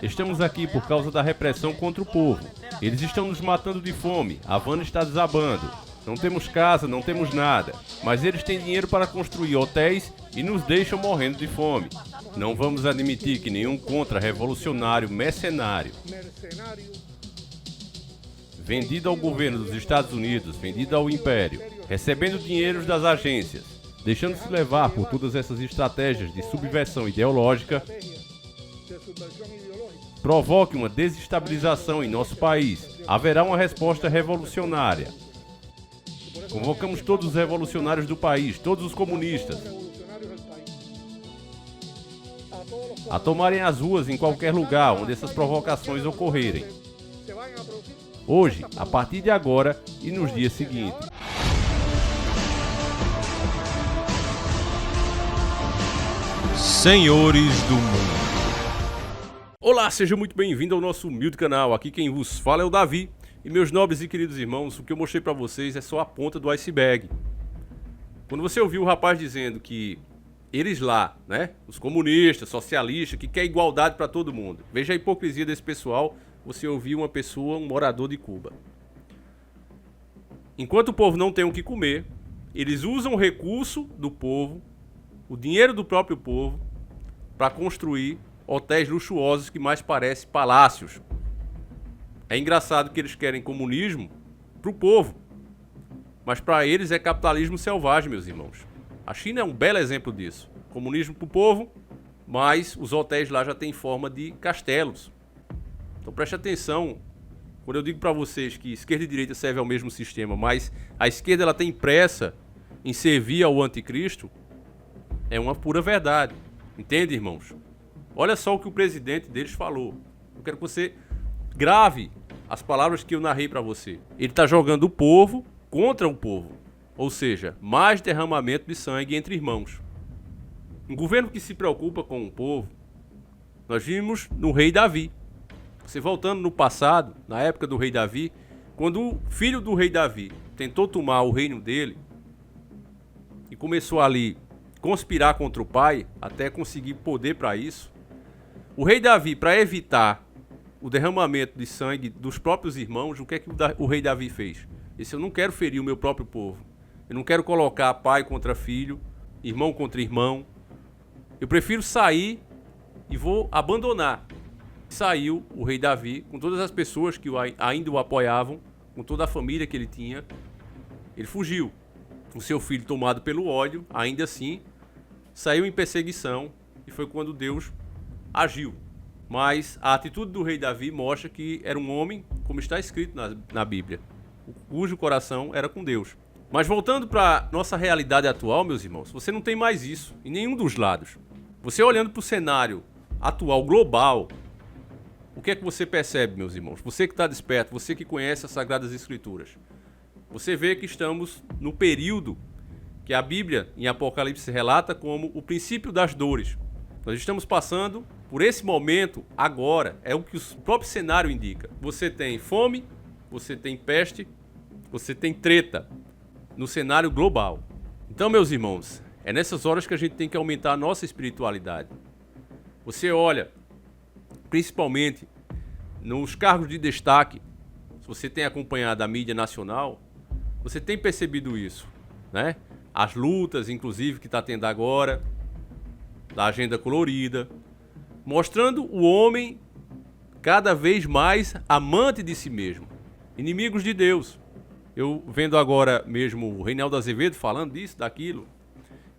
Estamos aqui por causa da repressão contra o povo. Eles estão nos matando de fome, a Havana está desabando. Não temos casa, não temos nada, mas eles têm dinheiro para construir hotéis e nos deixam morrendo de fome. Não vamos admitir que nenhum contra-revolucionário mercenário, vendido ao governo dos Estados Unidos, vendido ao Império, recebendo dinheiros das agências, deixando-se levar por todas essas estratégias de subversão ideológica, provoque uma desestabilização em nosso país. Haverá uma resposta revolucionária. Convocamos todos os revolucionários do país, todos os comunistas, a tomarem as ruas em qualquer lugar onde essas provocações ocorrerem. Hoje, a partir de agora e nos dias seguintes. Senhores do Mundo. Olá, seja muito bem-vindo ao nosso humilde canal. Aqui quem vos fala é o Davi. E meus nobres e queridos irmãos, o que eu mostrei pra vocês é só a ponta do iceberg. Quando você ouviu o rapaz dizendo que eles lá, né, os comunistas, socialistas, que quer igualdade pra todo mundo. Veja a hipocrisia desse pessoal, você ouviu uma pessoa, um morador de Cuba. Enquanto o povo não tem o que comer, eles usam o recurso do povo, o dinheiro do próprio povo, para construir hotéis luxuosos que mais parecem palácios. É engraçado que eles querem comunismo pro povo, mas para eles é capitalismo selvagem, meus irmãos. A China é um belo exemplo disso. Comunismo pro povo, mas os hotéis lá já têm forma de castelos. Então preste atenção, quando eu digo para vocês que esquerda e direita servem ao mesmo sistema, mas a esquerda ela tem pressa em servir ao anticristo, é uma pura verdade. Entende, irmãos? Olha só o que o presidente deles falou. Eu quero que você grave as palavras que eu narrei para você. Ele está jogando o povo contra o povo. Ou seja, mais derramamento de sangue entre irmãos. Um governo que se preocupa com o povo, nós vimos no rei Davi. Você voltando no passado, na época do rei Davi, quando o filho do rei Davi tentou tomar o reino dele e começou ali conspirar contra o pai, até conseguir poder para isso, o rei Davi, para evitar o derramamento de sangue dos próprios irmãos, o que é que o rei Davi fez? Ele disse: eu não quero ferir o meu próprio povo. Eu não quero colocar pai contra filho, irmão contra irmão. Eu prefiro sair e vou abandonar. Saiu o rei Davi com todas as pessoas que ainda o apoiavam, com toda a família que ele tinha. Ele fugiu. O seu filho, tomado pelo ódio, ainda assim, saiu em perseguição e foi quando Deus agiu. Mas a atitude do rei Davi mostra que era um homem, como está escrito na Bíblia, cujo coração era com Deus. Mas voltando para nossa realidade atual, meus irmãos, você não tem mais isso em nenhum dos lados. Você olhando para o cenário atual, global, o que é que você percebe, meus irmãos? Você que está desperto, você que conhece as Sagradas Escrituras, você vê que estamos no período que a Bíblia, em Apocalipse, relata como o princípio das dores. Nós estamos passando por esse momento agora, é o que o próprio cenário indica. Você tem fome, você tem peste, você tem treta no cenário global. Então, meus irmãos, é nessas horas que a gente tem que aumentar a nossa espiritualidade. Você olha, principalmente nos cargos de destaque, se você tem acompanhado a mídia nacional, você tem percebido isso, né? As lutas, inclusive, que está tendo agora, da agenda colorida, mostrando o homem cada vez mais amante de si mesmo, inimigos de Deus. Eu vendo agora mesmo o Reinaldo Azevedo falando disso, daquilo,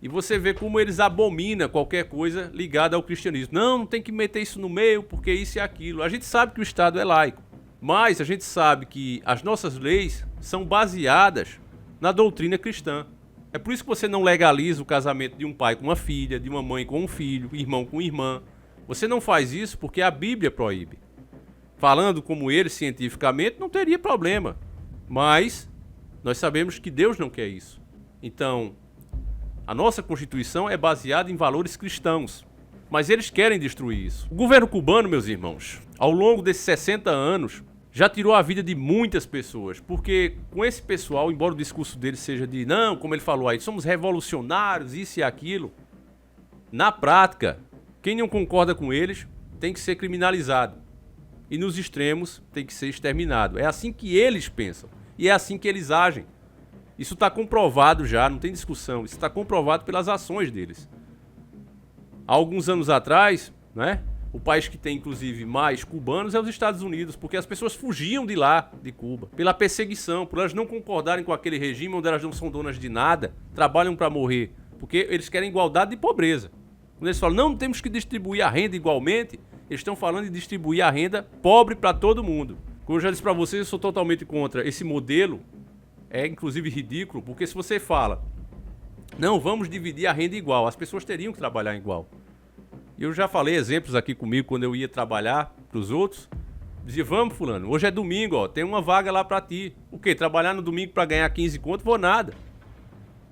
e você vê como eles abominam qualquer coisa ligada ao cristianismo. Não tem que meter isso no meio, porque isso e aquilo. A gente sabe que o Estado é laico, mas a gente sabe que as nossas leis são baseadas na doutrina cristã. É por isso que você não legaliza o casamento de um pai com uma filha, de uma mãe com um filho, irmão com irmã. Você não faz isso porque a Bíblia proíbe. Falando como eles cientificamente, não teria problema. Mas nós sabemos que Deus não quer isso. Então, a nossa Constituição é baseada em valores cristãos. Mas eles querem destruir isso. O governo cubano, meus irmãos, ao longo desses 60 anos, já tirou a vida de muitas pessoas, porque com esse pessoal, embora o discurso dele seja de, não, como ele falou aí, somos revolucionários, isso e aquilo, na prática, quem não concorda com eles, tem que ser criminalizado. E nos extremos tem que ser exterminado. É assim que eles pensam. E é assim que eles agem. Isso está comprovado já, não tem discussão. Isso está comprovado pelas ações deles. Há alguns anos atrás, né, o país que tem inclusive mais cubanos é os Estados Unidos, porque as pessoas fugiam de lá, de Cuba, pela perseguição, por elas não concordarem com aquele regime onde elas não são donas de nada, trabalham para morrer, porque eles querem igualdade de pobreza. Quando eles falam, não temos que distribuir a renda igualmente, eles estão falando de distribuir a renda pobre para todo mundo. Como eu já disse para vocês, eu sou totalmente contra esse modelo. É inclusive ridículo, porque se você fala, não, vamos dividir a renda igual, as pessoas teriam que trabalhar igual. Eu já falei exemplos aqui comigo quando eu ia trabalhar para os outros. Dizia, vamos fulano, hoje é domingo, ó, tem uma vaga lá para ti. O quê? Trabalhar no domingo para ganhar 15 conto? Vou nada.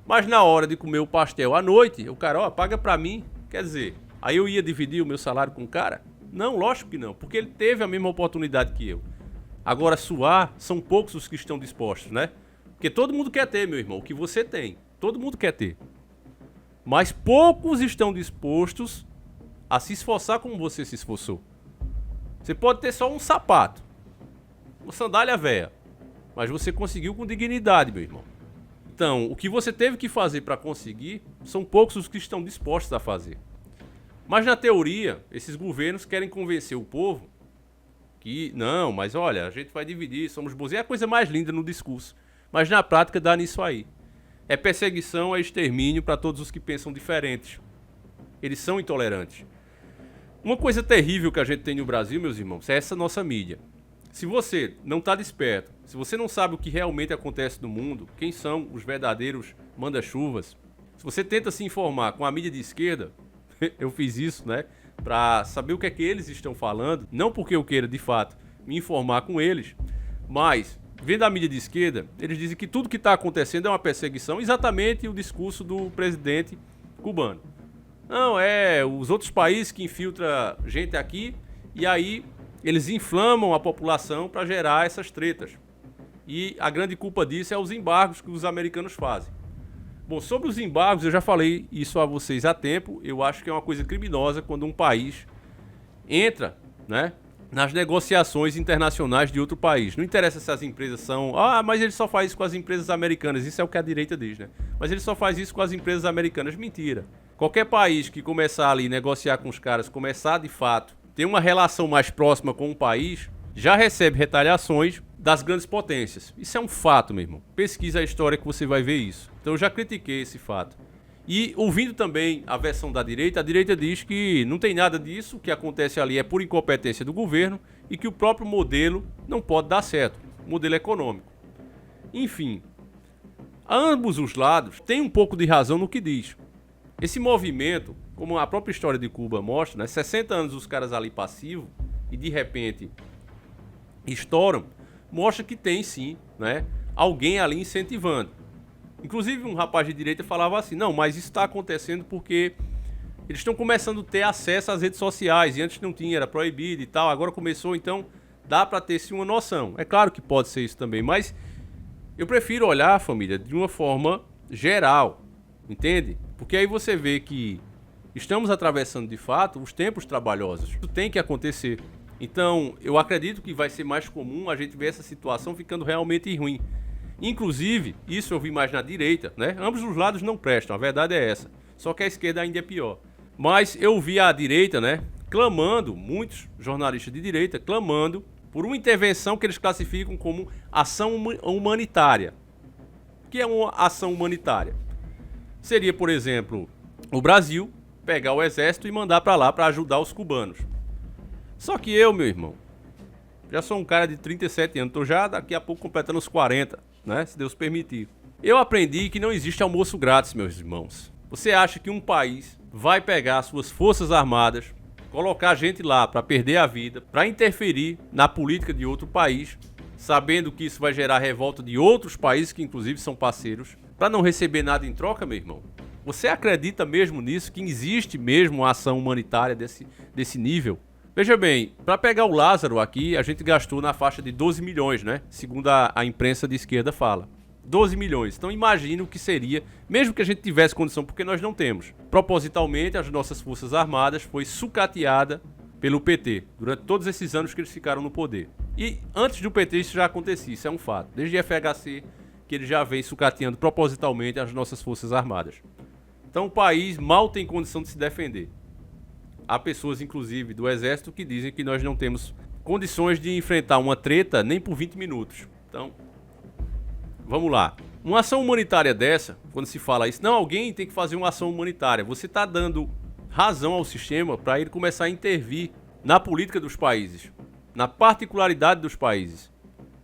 Mas na hora de comer o pastel à noite, o cara, ó, paga para mim. Quer dizer, aí eu ia dividir o meu salário com o cara? Não, lógico que não, porque ele teve a mesma oportunidade que eu. Agora, suar, são poucos os que estão dispostos, né? Porque todo mundo quer ter, meu irmão, o que você tem. Todo mundo quer ter. Mas poucos estão dispostos a se esforçar como você se esforçou. Você pode ter só um sapato, uma sandália velha, mas você conseguiu com dignidade, meu irmão. Então, o que você teve que fazer para conseguir, são poucos os que estão dispostos a fazer. Mas na teoria, esses governos querem convencer o povo que, não, mas olha, a gente vai dividir, somos bons. É a coisa mais linda no discurso. Mas na prática dá nisso aí. É perseguição, é extermínio para todos os que pensam diferentes. Eles são intolerantes. Uma coisa terrível que a gente tem no Brasil, meus irmãos, é essa nossa mídia. Se você não está desperto, se você não sabe o que realmente acontece no mundo, quem são os verdadeiros manda-chuvas, se você tenta se informar com a mídia de esquerda, eu fiz isso, né, para saber o que é que eles estão falando, não porque eu queira, de fato, me informar com eles, mas, vendo a mídia de esquerda, eles dizem que tudo que está acontecendo é uma perseguição, exatamente o discurso do presidente cubano. Não, é os outros países que infiltram gente aqui e aí eles inflamam a população para gerar essas tretas. E a grande culpa disso é os embargos que os americanos fazem. Bom, sobre os embargos, eu já falei isso a vocês há tempo. Eu acho que é uma coisa criminosa quando um país entra, né, nas negociações internacionais de outro país. Não interessa se as empresas são... Ah, mas ele só faz isso com as empresas americanas. Isso é o que a direita diz, né? Mas ele só faz isso com as empresas americanas. Mentira. Qualquer país que começar ali a negociar com os caras, começar de fato, ter uma relação mais próxima com o país, já recebe retaliações das grandes potências. Isso é um fato, meu irmão. Pesquisa a história que você vai ver isso. Então eu já critiquei esse fato. E ouvindo também a versão da direita, a direita diz que não tem nada disso, o que acontece ali é por incompetência do governo e que o próprio modelo não pode dar certo, modelo econômico. Enfim, ambos os lados têm um pouco de razão no que diz. Esse movimento, como a própria história de Cuba mostra, né, 60 anos os caras ali passivos e de repente estouram, mostra que tem sim, né, alguém ali incentivando. Inclusive um rapaz de direita falava assim, não, mas isso está acontecendo porque eles estão começando a ter acesso às redes sociais, e antes não tinha, era proibido e tal, agora começou, então dá para ter sim uma noção. É claro que pode ser isso também, mas eu prefiro olhar, família, de uma forma geral, entende? Porque aí você vê que estamos atravessando de fato os tempos trabalhosos, isso tem que acontecer. Então eu acredito que vai ser mais comum a gente ver essa situação ficando realmente ruim. Inclusive, isso eu vi mais na direita, né? Ambos os lados não prestam, a verdade é essa. Só que a esquerda ainda é pior. Mas eu vi a direita, né, clamando, muitos jornalistas de direita, clamando por uma intervenção que eles classificam como ação humanitária. O que é uma ação humanitária? Seria, por exemplo, o Brasil pegar o exército e mandar para lá para ajudar os cubanos. Só que eu, meu irmão, já sou um cara de 37 anos, tô já daqui a pouco completando os 40, né, se Deus permitir. Eu aprendi que não existe almoço grátis, meus irmãos. Você acha que um país vai pegar suas forças armadas, colocar gente lá para perder a vida, para interferir na política de outro país, sabendo que isso vai gerar revolta de outros países que inclusive são parceiros, para não receber nada em troca, meu irmão? Você acredita mesmo nisso, que existe mesmo uma ação humanitária desse nível? Veja bem, para pegar o Lázaro aqui, a gente gastou na faixa de 12 milhões, né? Segundo a imprensa de esquerda fala. 12 milhões. Então imagina o que seria, mesmo que a gente tivesse condição, porque nós não temos. Propositalmente, as nossas forças armadas foi sucateada pelo PT, durante todos esses anos que eles ficaram no poder. E antes do PT isso já acontecia, isso é um fato. Desde FHC que ele já vem sucateando propositalmente as nossas forças armadas. Então o país mal tem condição de se defender. Há pessoas, inclusive, do Exército que dizem que nós não temos condições de enfrentar uma treta nem por 20 minutos. Então, vamos lá. Uma ação humanitária dessa, quando se fala isso, não, alguém tem que fazer uma ação humanitária. Você está dando razão ao sistema para ele começar a intervir na política dos países, na particularidade dos países.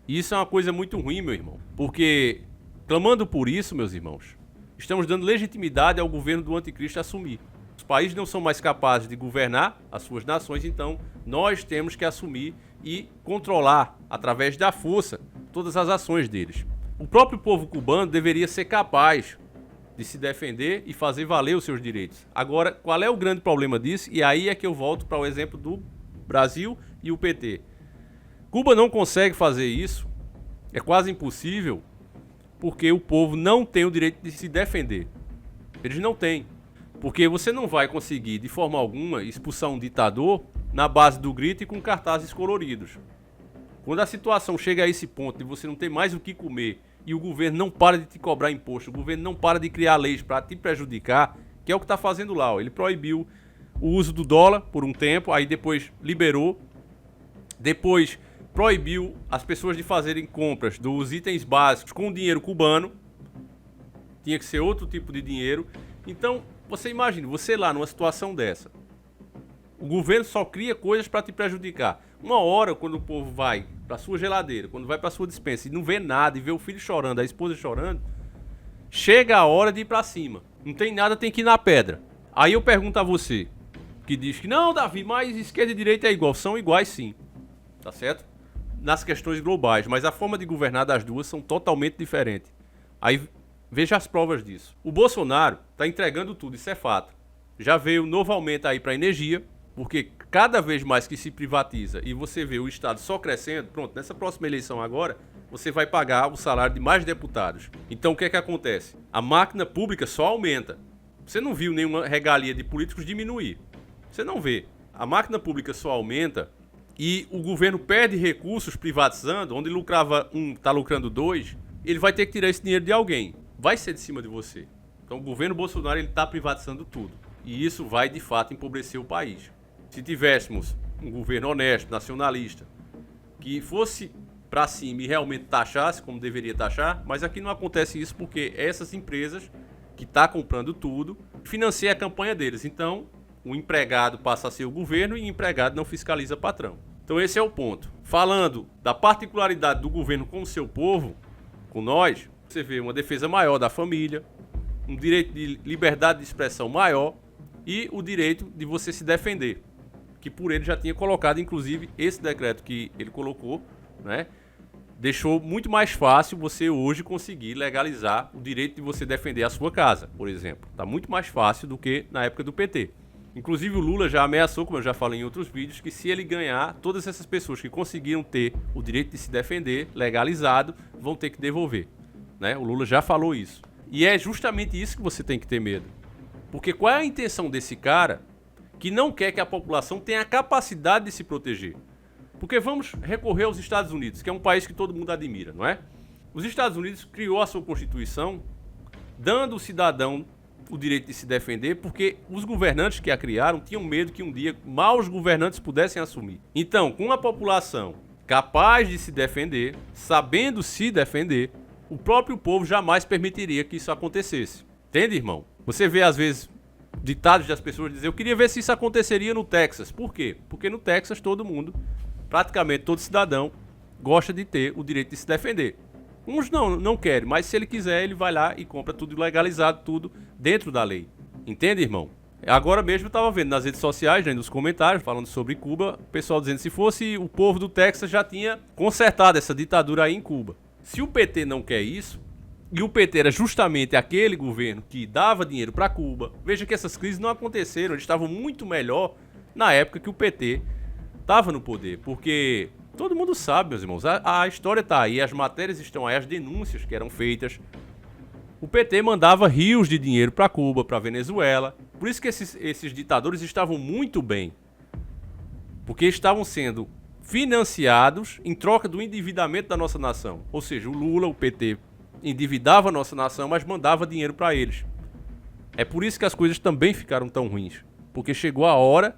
E isso é uma coisa muito ruim, meu irmão. Porque, clamando por isso, meus irmãos, estamos dando legitimidade ao governo do anticristo assumir. Os países não são mais capazes de governar as suas nações, então nós temos que assumir e controlar, através da força, todas as ações deles. O próprio povo cubano deveria ser capaz de se defender e fazer valer os seus direitos. Agora, qual é o grande problema disso? E aí é que eu volto para o exemplo do Brasil e o PT. Cuba não consegue fazer isso, é quase impossível, porque o povo não tem o direito de se defender. Eles não têm. Porque você não vai conseguir, de forma alguma, expulsar um ditador na base do grito e com cartazes coloridos. Quando a situação chega a esse ponto de você não ter mais o que comer e o governo não para de te cobrar imposto, o governo não para de criar leis para te prejudicar, que é o que está fazendo lá. Ó. Ele proibiu o uso do dólar por um tempo, aí depois liberou, depois proibiu as pessoas de fazerem compras dos itens básicos com dinheiro cubano, tinha que ser outro tipo de dinheiro. Então, você imagina, você lá numa situação dessa, o governo só cria coisas para te prejudicar. Uma hora, quando o povo vai para sua geladeira, quando vai para sua despensa e não vê nada, e vê o filho chorando, a esposa chorando, chega a hora de ir para cima. Não tem nada, tem que ir na pedra. Aí eu pergunto a você, que diz que não, Davi, mas esquerda e direita é igual. São iguais sim, tá certo? Nas questões globais, mas a forma de governar das duas são totalmente diferentes. Aí veja as provas disso. O Bolsonaro está entregando tudo, isso é fato. Já veio novo aumento aí para a energia, porque cada vez mais que se privatiza e você vê o Estado só crescendo, pronto, nessa próxima eleição agora, você vai pagar o salário de mais deputados. Então o que é que acontece? A máquina pública só aumenta. Você não viu nenhuma regalia de políticos diminuir. Você não vê. A máquina pública só aumenta e o governo perde recursos privatizando, onde lucrava um, está lucrando dois, ele vai ter que tirar esse dinheiro de alguém. Vai ser de cima de você. Então o governo Bolsonaro está privatizando tudo. E isso vai de fato empobrecer o país. Se tivéssemos um governo honesto, nacionalista, que fosse para cima e realmente taxasse como deveria taxar, mas aqui não acontece isso porque essas empresas que estão comprando tudo financiam a campanha deles. Então o empregado passa a ser o governo e o empregado não fiscaliza o patrão. Então esse é o ponto. Falando da particularidade do governo com o seu povo, com nós, você vê uma defesa maior da família, um direito de liberdade de expressão maior e o direito de você se defender, que por ele já tinha colocado, inclusive, esse decreto que ele colocou, né, deixou muito mais fácil você hoje conseguir legalizar o direito de você defender a sua casa, por exemplo. Está muito mais fácil do que na época do PT. Inclusive o Lula já ameaçou, como eu já falei em outros vídeos, que se ele ganhar, todas essas pessoas que conseguiram ter o direito de se defender legalizado vão ter que devolver. Né? O Lula já falou isso. E é justamente isso que você tem que ter medo. Porque qual é a intenção desse cara que não quer que a população tenha a capacidade de se proteger? Porque vamos recorrer aos Estados Unidos, que é um país que todo mundo admira, não é? Os Estados Unidos criou a sua Constituição dando ao cidadão o direito de se defender, porque os governantes que a criaram tinham medo que um dia maus governantes pudessem assumir. Então, com a população capaz de se defender, sabendo se defender, o próprio povo jamais permitiria que isso acontecesse. Entende, irmão? Você vê, às vezes, ditados das pessoas dizem: eu queria ver se isso aconteceria no Texas. Por quê? Porque no Texas todo mundo, praticamente todo cidadão, gosta de ter o direito de se defender. Uns não querem, mas se ele quiser, ele vai lá e compra tudo legalizado, tudo dentro da lei. Entende, irmão? Agora mesmo eu estava vendo nas redes sociais, né, nos comentários, falando sobre Cuba, o pessoal dizendo que se fosse o povo do Texas já tinha consertado essa ditadura aí em Cuba. Se o PT não quer isso, e o PT era justamente aquele governo que dava dinheiro para Cuba, veja que essas crises não aconteceram, eles estavam muito melhor na época que o PT estava no poder, porque todo mundo sabe, meus irmãos, a história está aí, as matérias estão aí, as denúncias que eram feitas. O PT mandava rios de dinheiro para Cuba, para Venezuela, por isso que esses ditadores estavam muito bem. Porque estavam sendo financiados em troca do endividamento da nossa nação. Ou seja, o Lula, o PT, endividava a nossa nação, mas mandava dinheiro para eles. É por isso que as coisas também ficaram tão ruins. Porque chegou a hora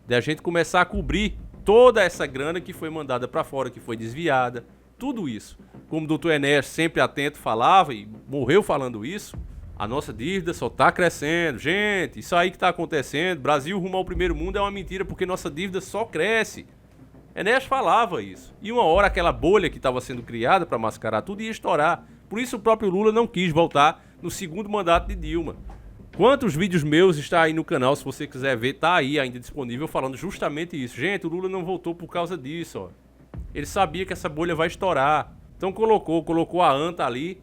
de a gente começar a cobrir toda essa grana que foi mandada para fora, que foi desviada, tudo isso. Como o doutor Enéas, sempre atento, falava e morreu falando isso, a nossa dívida só está crescendo. Gente, isso aí que está acontecendo, Brasil rumo ao primeiro mundo é uma mentira, porque nossa dívida só cresce. Enéas falava isso. E uma hora aquela bolha que estava sendo criada para mascarar tudo ia estourar. Por isso o próprio Lula não quis voltar no segundo mandato de Dilma. Quantos vídeos meus está aí no canal, se você quiser ver, tá aí ainda disponível falando justamente isso. Gente, o Lula não voltou por causa disso, ó. Ele sabia que essa bolha vai estourar. Então colocou a anta ali,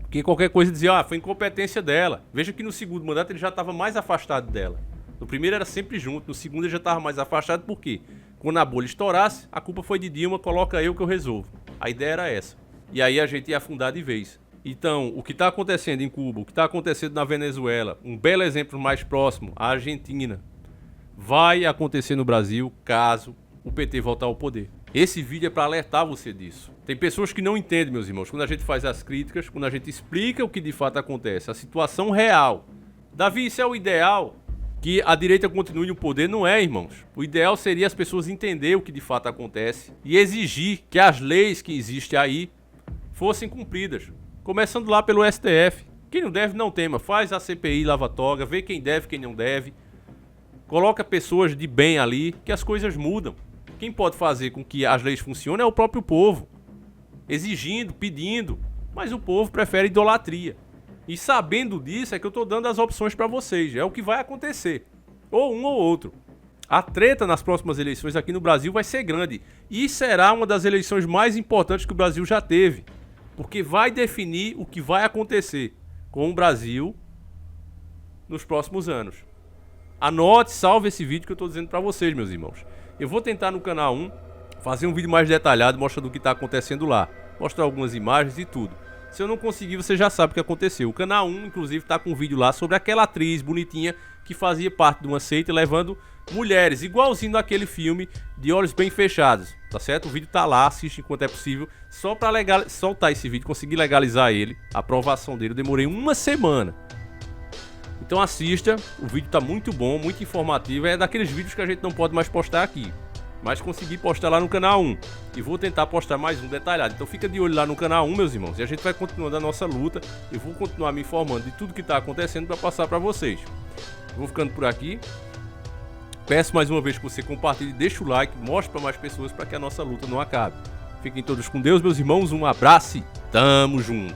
que qualquer coisa dizia, foi incompetência dela. Veja que no segundo mandato ele já estava mais afastado dela. No primeiro era sempre junto, no segundo ele já estava mais afastado, por quê? Quando a bolha estourasse, a culpa foi de Dilma, coloca eu que eu resolvo. A ideia era essa. E aí a gente ia afundar de vez. Então, o que está acontecendo em Cuba, o que está acontecendo na Venezuela, um belo exemplo mais próximo, a Argentina, vai acontecer no Brasil caso o PT voltar ao poder. Esse vídeo é para alertar você disso. Tem pessoas que não entendem, meus irmãos, quando a gente faz as críticas, quando a gente explica o que de fato acontece, a situação real. Davi, isso é o ideal? Que a direita continue no poder? Não é, irmãos. O ideal seria as pessoas entenderem o que de fato acontece e exigir que as leis que existem aí fossem cumpridas. Começando lá pelo STF. Quem não deve, não tema. Faz a CPI lava-toga, vê quem deve, quem não deve. Coloca pessoas de bem ali, que as coisas mudam. Quem pode fazer com que as leis funcionem é o próprio povo. Exigindo, pedindo. Mas o povo prefere idolatria. E sabendo disso é que eu estou dando as opções para vocês. É o que vai acontecer. Ou um ou outro. A treta nas próximas eleições aqui no Brasil vai ser grande. E será uma das eleições mais importantes que o Brasil já teve. Porque vai definir o que vai acontecer com o Brasil nos próximos anos. Anote, salve esse vídeo que eu estou dizendo para vocês, meus irmãos. Eu vou tentar no canal 1 fazer um vídeo mais detalhado, mostrando o que está acontecendo lá. Mostrar algumas imagens e tudo. Se eu não conseguir, você já sabe o que aconteceu. O canal 1, inclusive, está com um vídeo lá sobre aquela atriz bonitinha que fazia parte de uma seita levando mulheres, igualzinho daquele filme De Olhos Bem Fechados, tá certo? O vídeo tá lá, assiste enquanto é possível. Só pra soltar esse vídeo, conseguir legalizar ele, a aprovação dele, eu demorei uma semana. Então assista, o vídeo tá muito bom, muito informativo. É daqueles vídeos que a gente não pode mais postar aqui, mas consegui postar lá no canal 1. E vou tentar postar mais um detalhado. Então fica de olho lá no canal 1, meus irmãos. E a gente vai continuando a nossa luta. Eu vou continuar me informando de tudo que tá acontecendo para passar para vocês. Vou ficando por aqui. Peço mais uma vez que você compartilhe, deixa o like, mostre para mais pessoas para que a nossa luta não acabe. Fiquem todos com Deus, meus irmãos. Um abraço e tamo junto.